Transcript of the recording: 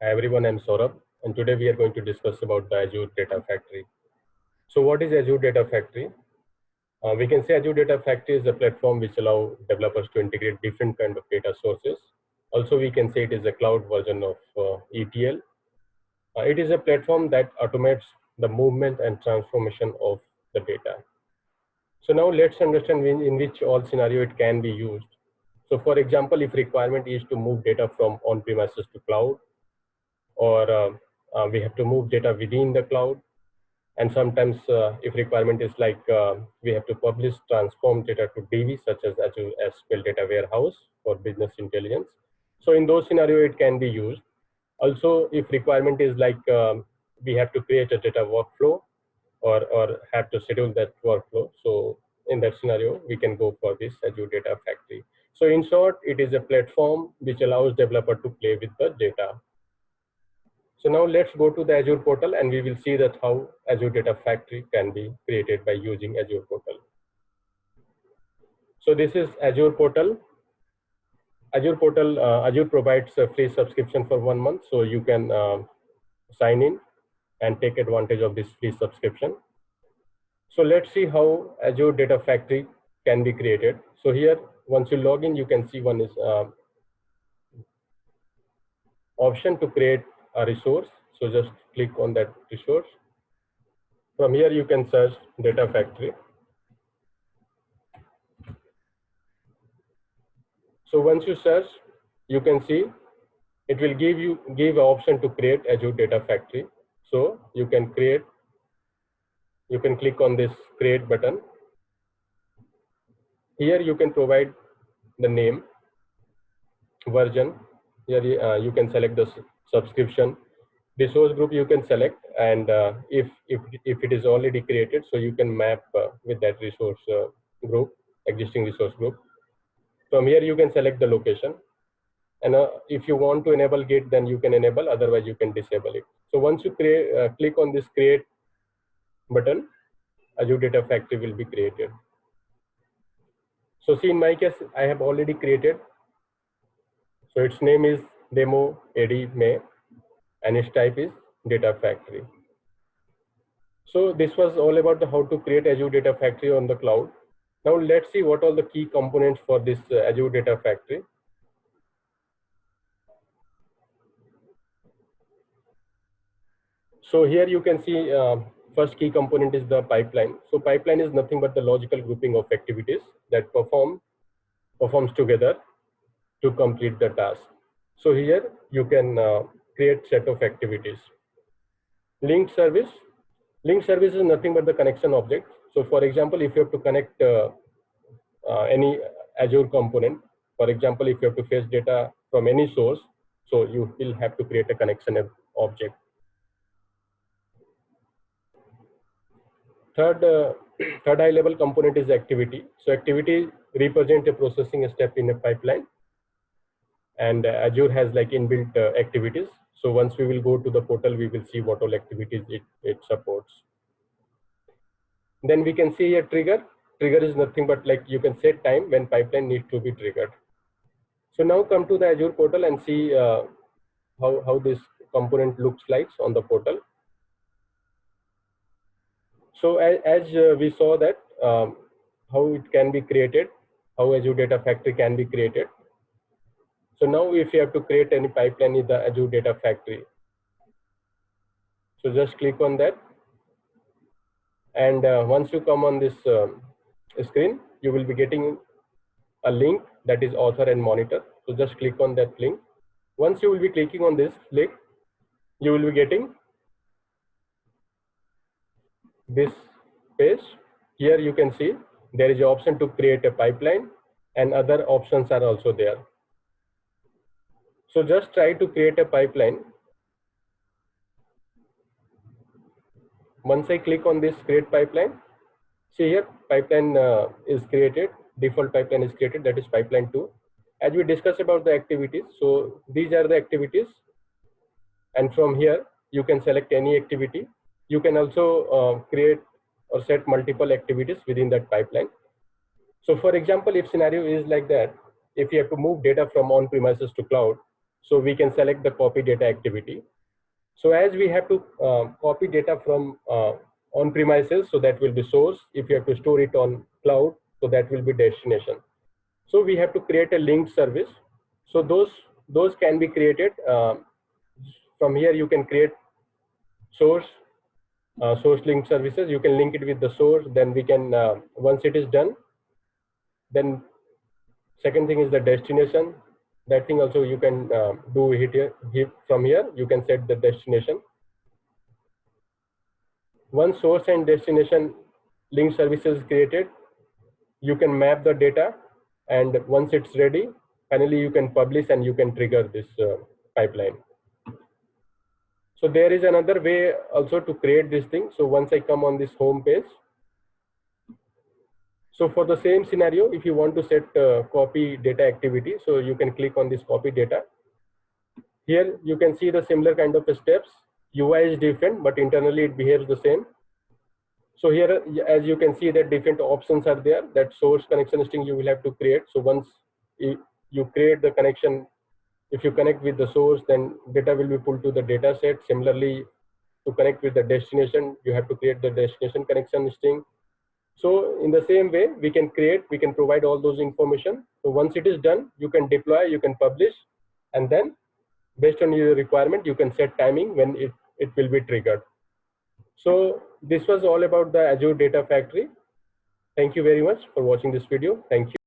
Hi everyone, I'm Saurabh, and today we are going to discuss about the Azure Data Factory. So what is Azure Data Factory? We can say Azure Data Factory is a platform which allow developers to integrate different kind of data sources. Also, we can say it is a cloud version of ETL. It is a platform that automates the movement and transformation of the data. So now let's understand in which all scenario it can be used. So for example, if requirement is to move data from on-premises to cloud, or we have to move data within the cloud, and sometimes if requirement is like we have to publish transform data to DB such as Azure SQL Data Warehouse for business intelligence. So in those scenario it can be used. Also, if requirement is like we have to create a data workflow, or have to schedule that workflow, so in that scenario we can go for this Azure Data Factory. So in short, it is a platform which allows developer to play with the data. So now let's go to the Azure portal and we will see that how Azure Data Factory can be created by using Azure portal. So this is Azure portal. Azure provides a free subscription for 1 month, so you can sign in and take advantage of this free subscription. So let's see how Azure Data Factory can be created. So here, once you log in, you can see one is option to create a resource. So just click on that resource. From here, you can search Data Factory. So once you search, you can see it will give an option to create Azure Data Factory. So you can click on this create button. Here you can provide the name, version. Here you can select the subscription. Resource group you can select, and if it is already created, so you can map with that resource group, existing resource group. From here you can select the location, and if you want to enable Git, then you can enable, otherwise you can disable it. So once you click on this create button, Azure Data Factory will be created. So see, in my case, I have already created. So its name is Demo AD May, and its type is Data Factory. So this was all about how to create Azure Data Factory on the cloud. Now let's see what are the key components for this Azure Data Factory. So here you can see first key component is the pipeline. So pipeline is nothing but the logical grouping of activities that performs together to complete the task. So here you can create set of activities. Linked service is nothing but the connection object. So for example, if you have to connect any Azure component, for example, if you have to fetch data from any source, so you will have to create a connection object. Third high level component is activity. So activity represent a processing step in a pipeline, and Azure has like inbuilt activities. So once we will go to the portal, we will see what all activities it supports. Then we can see a trigger. Trigger is nothing but like you can set time when pipeline needs to be triggered. So now come to the Azure portal and see how this component looks like on the portal. So as we saw that how it can be created, how Azure Data Factory can be created. So now if you have to create any pipeline in the Azure Data Factory, so just click on that. And once you come on this screen, you will be getting a link that is author and monitor. So just click on that link. Once you will be clicking on this link, you will be getting this page. Here you can see there is an option to create a pipeline, and other options are also there. So just try to create a pipeline. Once I click on this create pipeline, see here pipeline is created, default pipeline is created, that is pipeline 2. As we discussed about the activities, so these are the activities, and from here you can select any activity. You can also create or set multiple activities within that pipeline. So for example, if scenario is like that, if you have to move data from on-premises to cloud, So we can select the copy data activity. So as we have to copy data from on premises, so that will be source. If you have to store it on cloud, so that will be destination. So we have to create a linked service. So those can be created from here. You can create source source link services. You can link it with the source. Then we can once it is done, then second thing is the destination. That thing also you can do it here from here. You can set the destination. Once source and destination link services is created, you can map the data, and once it's ready, finally you can publish and you can trigger this pipeline. So there is another way also to create this thing. So once I come on this home page, so for the same scenario, if you want to set copy data activity, so you can click on this copy data. Here you can see the similar kind of steps. UI is different, but internally it behaves the same. So here, as you can see, that different options are there. That source connection string you will have to create. So once you create the connection, if you connect with the source, then data will be pulled to the data set. Similarly, to connect with the destination, you have to create the destination connection string. So in the same way, we can provide all those information. So once it is done, you can deploy, you can publish, and then based on your requirement, you can set timing when it will be triggered. So this was all about the Azure Data Factory. Thank you very much for watching this video. Thank you.